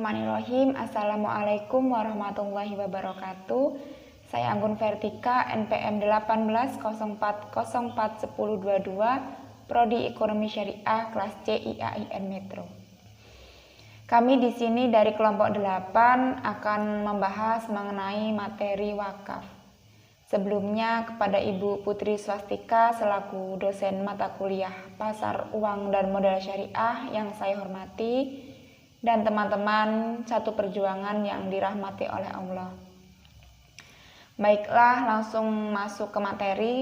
Bismillahirrahmanirrahim. Assalamualaikum warahmatullahi wabarakatuh. Saya Anggun Vertika, NPM 1804041022, Prodi Ekonomi Syariah, kelas C IAIN Metro. Kami di sini dari kelompok 8 akan membahas mengenai materi wakaf. Sebelumnya kepada Ibu Putri Swastika selaku dosen mata kuliah Pasar Uang dan Modal Syariah yang saya hormati, dan teman-teman satu perjuangan yang dirahmati oleh Allah. Baiklah, langsung masuk ke materi.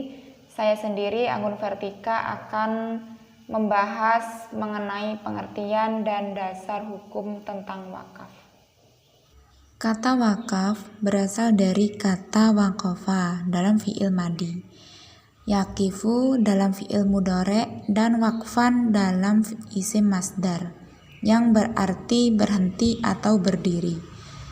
Saya sendiri, Anggun Vertika, akan membahas mengenai pengertian dan dasar hukum tentang wakaf. Kata wakaf berasal dari kata waqafa dalam fi'il madi, yaqifu dalam fi'il mudhari', dan waqfan dalam isim masdar yang berarti berhenti atau berdiri.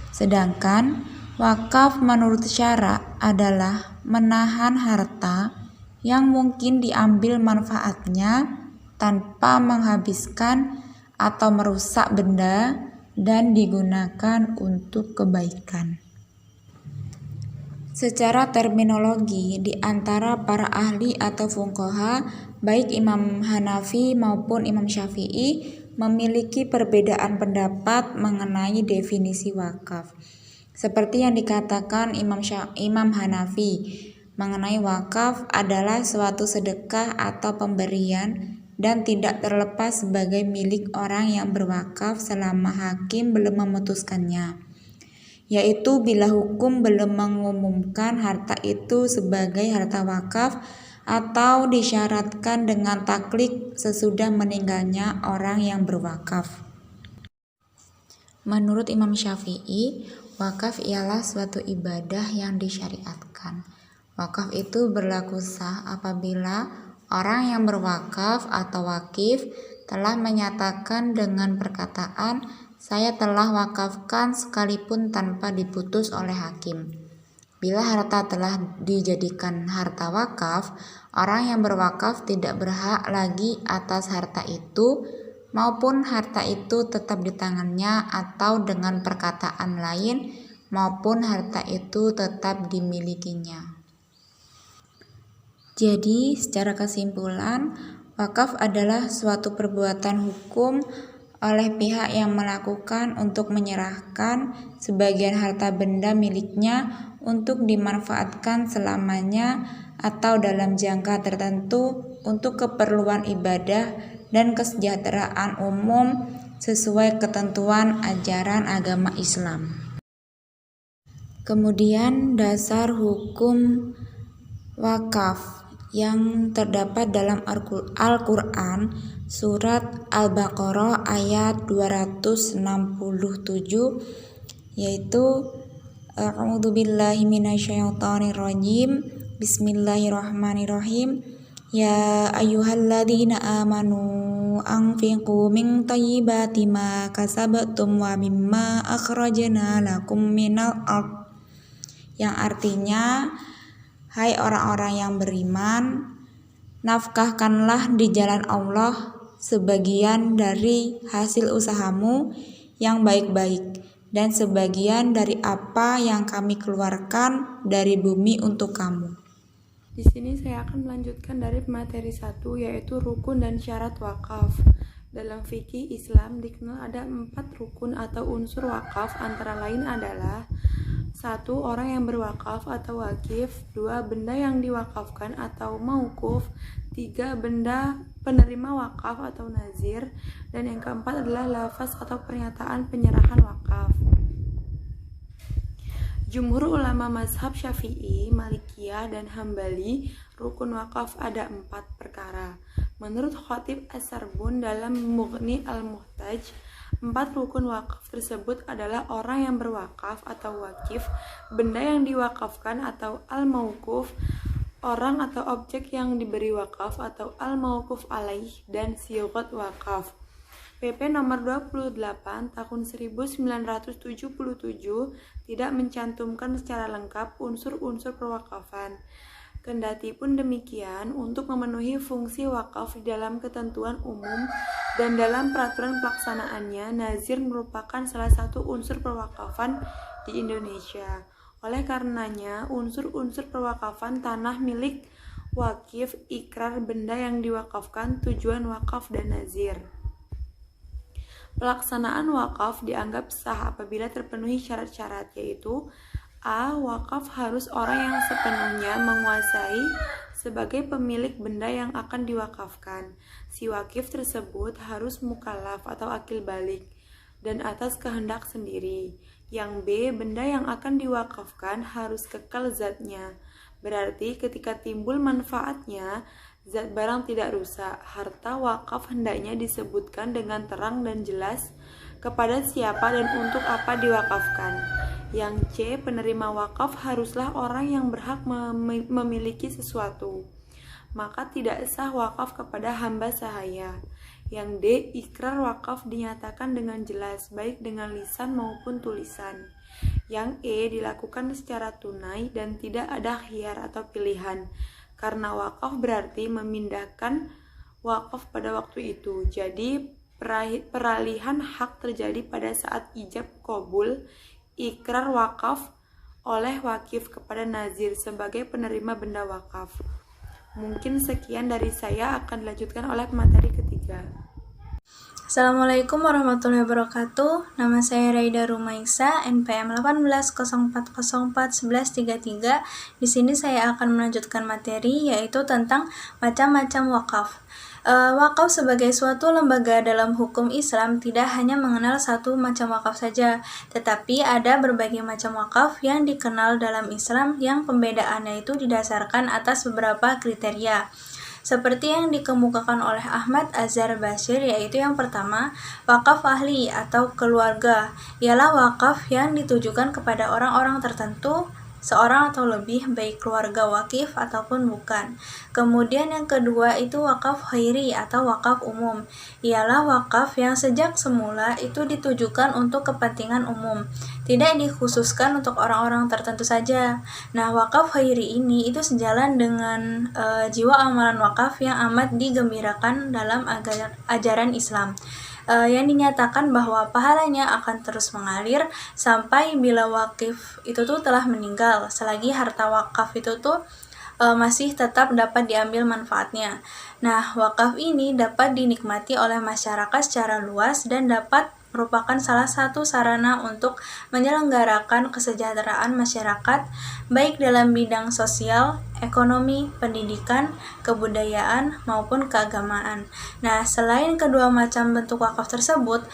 Sedangkan wakaf menurut syara adalah menahan harta yang mungkin diambil manfaatnya tanpa menghabiskan atau merusak benda dan digunakan untuk kebaikan. Secara terminologi, di antara para ahli atau fuqaha, baik Imam Hanafi maupun Imam Syafi'i, memiliki perbedaan pendapat mengenai definisi wakaf. Seperti yang dikatakan Imam Hanafi, mengenai wakaf adalah suatu sedekah atau pemberian dan tidak terlepas sebagai milik orang yang berwakaf selama hakim belum memutuskannya, yaitu bila hukum belum mengumumkan harta itu sebagai harta wakaf atau disyaratkan dengan taklid sesudah meninggalnya orang yang berwakaf. Menurut Imam Syafi'i, wakaf ialah suatu ibadah yang disyariatkan. Wakaf itu berlaku sah apabila orang yang berwakaf atau wakif telah menyatakan dengan perkataan, "Saya telah wakafkan," sekalipun tanpa diputus oleh hakim. Bila harta telah dijadikan harta wakaf, orang yang berwakaf tidak berhak lagi atas harta itu, maupun harta itu tetap di tangannya, atau dengan perkataan lain, maupun harta itu tetap dimilikinya. Jadi, secara kesimpulan, wakaf adalah suatu perbuatan hukum oleh pihak yang melakukan untuk menyerahkan sebagian harta benda miliknya untuk dimanfaatkan selamanya atau dalam jangka tertentu untuk keperluan ibadah dan kesejahteraan umum sesuai ketentuan ajaran agama Islam. Kemudian dasar hukum wakaf yang terdapat dalam Al-Quran surat Al-Baqarah ayat 267, yaitu A'udzubillahi minasyaitonirrajim. Bismillahirrahmanirrahim. Ya ayyuhalladzina amanu anfiqu min thayyibati ma kasabtum wa mimma akhrajna lakum minal ardh, yang artinya, hai orang-orang yang beriman, nafkahkanlah di jalan Allah sebagian dari hasil usahamu yang baik-baik dan sebagian dari apa yang kami keluarkan dari bumi untuk kamu. Di sini saya akan melanjutkan dari materi 1, yaitu rukun dan syarat wakaf. Dalam fikih Islam dikenal ada 4 rukun atau unsur wakaf, antara lain adalah 1. Orang yang berwakaf atau wakif. 2. Benda yang diwakafkan atau mauquf. 3. Benda penerima wakaf atau nazir. Dan yang keempat adalah lafaz atau pernyataan penyerahan wakaf. Jumhur ulama mazhab Syafi'i, Malikiyah, dan Hambali, rukun wakaf ada 4 perkara. Menurut Khatib As-Sarbun dalam Mughni Al-Muhtaj, 4 rukun wakaf tersebut adalah orang yang berwakaf atau wakif, benda yang diwakafkan atau al-mauquf, orang atau objek yang diberi wakaf atau al-mauquf alaih, dan sighat wakaf. PP nomor 28 tahun 1977 tidak mencantumkan secara lengkap unsur-unsur perwakafan. Kendati pun demikian, untuk memenuhi fungsi wakaf di dalam ketentuan umum dan dalam peraturan pelaksanaannya, nazir merupakan salah satu unsur perwakafan di Indonesia. Oleh karenanya, unsur-unsur perwakafan tanah milik wakif, ikrar, benda yang diwakafkan, tujuan wakaf, dan nazir. Pelaksanaan wakaf dianggap sah apabila terpenuhi syarat-syarat, yaitu A. Wakaf harus orang yang sepenuhnya menguasai sebagai pemilik benda yang akan diwakafkan. Si wakif tersebut harus mukallaf atau akil balik dan atas kehendak sendiri. Yang B. Benda yang akan diwakafkan harus kekal zatnya. Berarti ketika timbul manfaatnya, zat barang tidak rusak. Harta wakaf hendaknya disebutkan dengan terang dan jelas kepada siapa dan untuk apa diwakafkan. Yang C. Penerima wakaf haruslah orang yang berhak memiliki sesuatu, maka tidak sah wakaf kepada hamba sahaya. Yang D. Ikrar wakaf dinyatakan dengan jelas, baik dengan lisan maupun tulisan. Yang E. Dilakukan secara tunai dan tidak ada khiyar atau pilihan, karena wakaf berarti memindahkan wakaf pada waktu itu. Jadi peralihan hak terjadi pada saat ijab qabul ikrar wakaf oleh wakif kepada nazir sebagai penerima benda wakaf. Mungkin sekian dari saya, akan dilanjutkan oleh materi ketiga. Assalamualaikum warahmatullahi wabarakatuh. Nama saya Raida Rumaisa, NPM 1804041133. Di sini saya akan melanjutkan materi yaitu tentang macam-macam wakaf. Wakaf sebagai suatu lembaga dalam hukum Islam tidak hanya mengenal satu macam wakaf saja, tetapi ada berbagai macam wakaf yang dikenal dalam Islam yang pembedaannya itu didasarkan atas beberapa kriteria. Seperti yang dikemukakan oleh Ahmad Azhar Bashir, yaitu yang pertama, wakaf ahli atau keluarga, ialah wakaf yang ditujukan kepada orang-orang tertentu, seorang atau lebih, baik keluarga wakif ataupun bukan. Kemudian yang kedua itu wakaf khairi atau wakaf umum, ialah wakaf yang sejak semula itu ditujukan untuk kepentingan umum, tidak dikhususkan untuk orang-orang tertentu saja. Nah, wakaf khairi ini itu sejalan dengan jiwa amalan wakaf yang amat digembirakan dalam ajaran Islam, yang dinyatakan bahwa pahalanya akan terus mengalir sampai bila wakif itu tuh telah meninggal, selagi harta wakaf itu tuh masih tetap dapat diambil manfaatnya. Nah, wakaf ini dapat dinikmati oleh masyarakat secara luas dan dapat merupakan salah satu sarana untuk menyelenggarakan kesejahteraan masyarakat, baik dalam bidang sosial, ekonomi, pendidikan, kebudayaan, maupun keagamaan. Nah, selain kedua macam bentuk wakaf tersebut,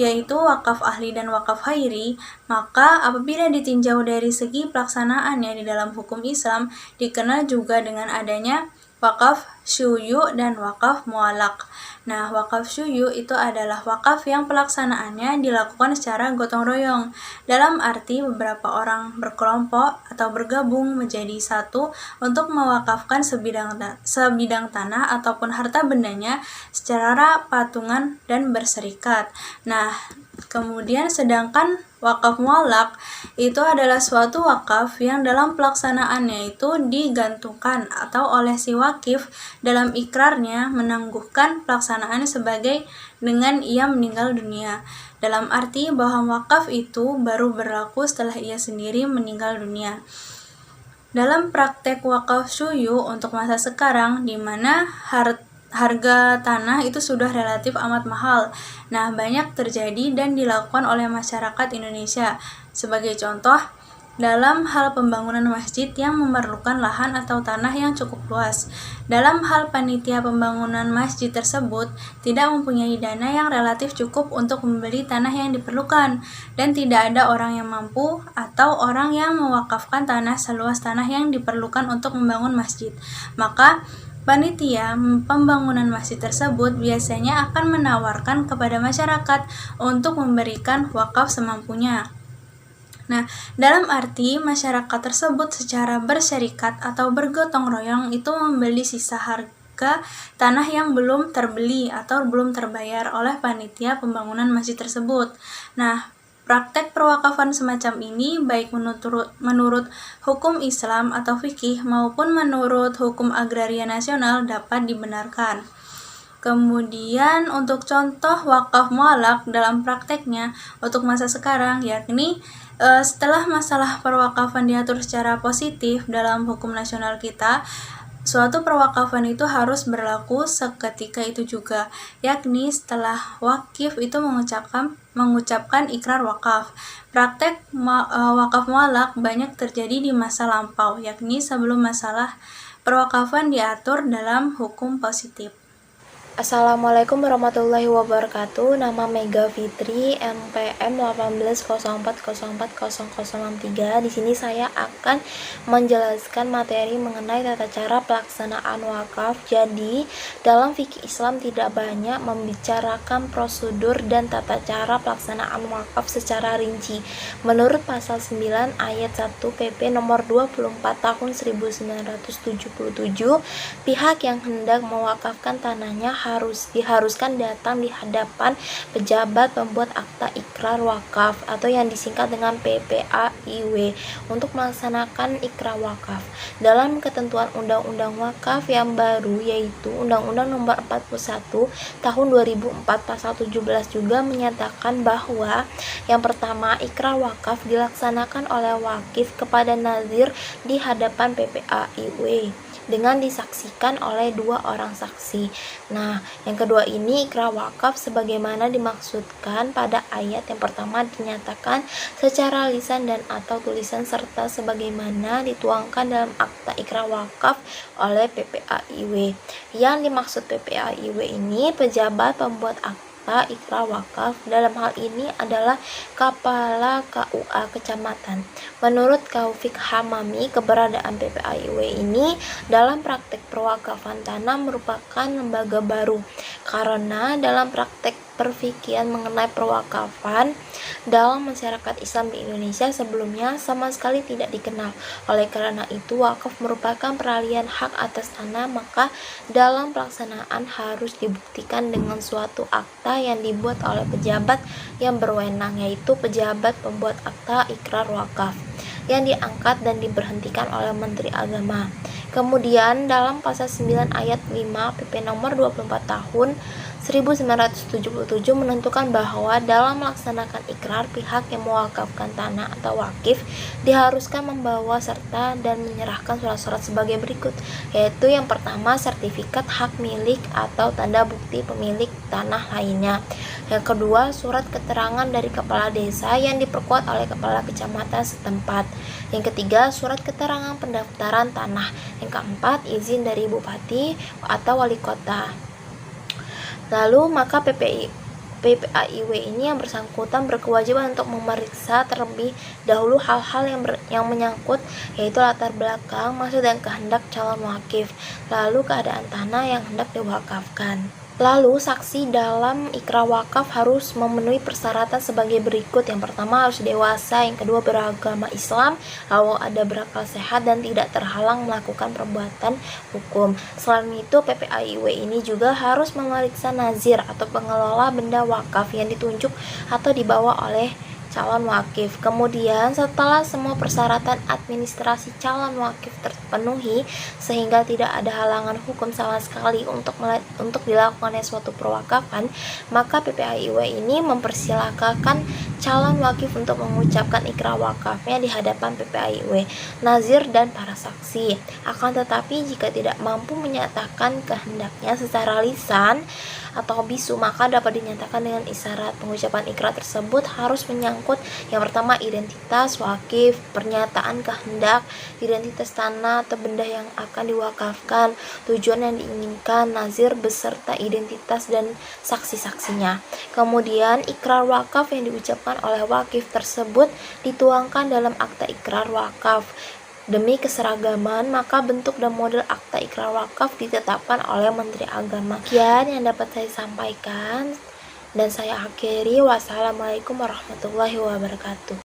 yaitu wakaf ahli dan wakaf khairi, maka apabila ditinjau dari segi pelaksanaannya di dalam hukum Islam, dikenal juga dengan adanya wakaf syuyu dan wakaf mualak. Nah, wakaf syuyu itu adalah wakaf yang pelaksanaannya dilakukan secara gotong royong, dalam arti beberapa orang berkelompok atau bergabung menjadi satu untuk mewakafkan sebidang tanah ataupun harta bendanya secara patungan dan berserikat. Nah, kemudian sedangkan wakaf mualak itu adalah suatu wakaf yang dalam pelaksanaannya itu digantungkan atau oleh si wakif dalam ikrarnya menangguhkan pelaksanaannya sebagai dengan ia meninggal dunia. Dalam arti bahwa wakaf itu baru berlaku setelah ia sendiri meninggal dunia. Dalam praktek wakaf syuyu untuk masa sekarang, di mana harga tanah itu sudah relatif amat mahal. Nah, banyak terjadi dan dilakukan oleh masyarakat Indonesia. Sebagai contoh, dalam hal pembangunan masjid yang memerlukan lahan atau tanah yang cukup luas. Dalam hal panitia pembangunan masjid tersebut tidak mempunyai dana yang relatif cukup untuk membeli tanah yang diperlukan, dan tidak ada orang yang mampu atau orang yang mewakafkan tanah seluas tanah yang diperlukan untuk membangun masjid. Maka panitia pembangunan masjid tersebut biasanya akan menawarkan kepada masyarakat untuk memberikan wakaf semampunya. Nah, dalam arti masyarakat tersebut secara berserikat atau bergotong royong itu membeli sisa harga tanah yang belum terbeli atau belum terbayar oleh panitia pembangunan masjid tersebut. Nah, Praktek perwakafan semacam ini baik menurut hukum Islam atau fikih maupun menurut hukum agraria nasional dapat dibenarkan. Kemudian untuk contoh wakaf mualak dalam prakteknya untuk masa sekarang yakni setelah masalah perwakafan diatur secara positif dalam hukum nasional kita, suatu perwakafan itu harus berlaku seketika itu juga, yakni setelah wakif itu mengucapkan ikrar wakaf. Praktek wakaf mualak banyak terjadi di masa lampau, yakni sebelum masalah perwakafan diatur dalam hukum positif. Assalamualaikum warahmatullahi wabarakatuh. Nama Mega Fitri, NPM 1804040063. Di sini saya akan menjelaskan materi mengenai tata cara pelaksanaan wakaf. Jadi, dalam fikih Islam tidak banyak membicarakan prosedur dan tata cara pelaksanaan wakaf secara rinci. Menurut pasal 9 ayat 1 PP nomor 24 tahun 1977, pihak yang hendak mewakafkan tanahnya diharuskan datang di hadapan pejabat pembuat akta ikrar wakaf atau yang disingkat dengan PPAIW untuk melaksanakan ikrar wakaf. Dalam ketentuan Undang-Undang Wakaf yang baru yaitu Undang-Undang Nomor 41 Tahun 2004 Pasal 17 juga menyatakan bahwa yang pertama, ikrar wakaf dilaksanakan oleh wakif kepada nazir di hadapan PPAIW dengan disaksikan oleh 2 orang saksi. Nah, yang kedua ini ikrar wakaf sebagaimana dimaksudkan pada ayat yang pertama dinyatakan secara lisan dan atau tulisan serta sebagaimana dituangkan dalam akta ikrar wakaf oleh PPAIW. Yang dimaksud PPAIW ini pejabat pembuat akta ikrar wakaf, dalam hal ini adalah Kepala KUA Kecamatan. Menurut Kaufik Hamami, keberadaan PPAIW ini dalam praktek perwakafan tanah merupakan lembaga baru karena dalam praktek perfikiran mengenai perwakafan dalam masyarakat Islam di Indonesia sebelumnya sama sekali tidak dikenal. Oleh karena itu, wakaf merupakan peralihan hak atas tanah, maka dalam pelaksanaan harus dibuktikan dengan suatu akta yang dibuat oleh pejabat yang berwenang, yaitu pejabat pembuat akta ikrar wakaf yang diangkat dan diberhentikan oleh Menteri Agama. Kemudian dalam pasal 9 ayat 5 PP nomor 24 tahun 1977 menentukan bahwa dalam melaksanakan ikrar, pihak yang mewakafkan tanah atau wakif diharuskan membawa serta dan menyerahkan surat-surat sebagai berikut, yaitu yang pertama sertifikat hak milik atau tanda bukti pemilik tanah lainnya. Yang kedua, surat keterangan dari kepala desa yang diperkuat oleh kepala kecamatan setempat. Yang ketiga, surat keterangan pendaftaran tanah. Yang keempat, izin dari bupati atau wali kota. Lalu maka PPAIW ini yang bersangkutan berkewajiban untuk memeriksa terlebih dahulu hal-hal yang menyangkut, yaitu latar belakang, maksud dan kehendak calon wakif, lalu keadaan tanah yang hendak diwakafkan. Lalu, saksi dalam ikrar wakaf harus memenuhi persyaratan sebagai berikut. Yang pertama harus dewasa, yang kedua beragama Islam, lalu ada berakal sehat dan tidak terhalang melakukan perbuatan hukum. Selain itu, PPAIW ini juga harus memeriksa nazir atau pengelola benda wakaf yang ditunjuk atau dibawa oleh calon wakif. Kemudian setelah semua persyaratan administrasi calon wakif terpenuhi sehingga tidak ada halangan hukum sama sekali untuk dilakukannya suatu perwakafan, maka PPAIW ini mempersilahkan calon wakif untuk mengucapkan ikrar wakafnya di hadapan PPAIW, nazir dan para saksi. Akan tetapi jika tidak mampu menyatakan kehendaknya secara lisan atau bisu, maka dapat dinyatakan dengan isyarat. Pengucapan ikrar tersebut harus menyangkut yang pertama identitas wakif, pernyataan kehendak, identitas tanah atau benda yang akan diwakafkan, tujuan yang diinginkan, nazir beserta identitas dan saksi-saksinya. Kemudian ikrar wakaf yang diucapkan oleh wakif tersebut dituangkan dalam akta ikrar wakaf. Demi keseragaman, maka bentuk dan model akta ikrar wakaf ditetapkan oleh Menteri Agama. Sekian yang dapat saya sampaikan dan saya akhiri. Wassalamualaikum warahmatullahi wabarakatuh.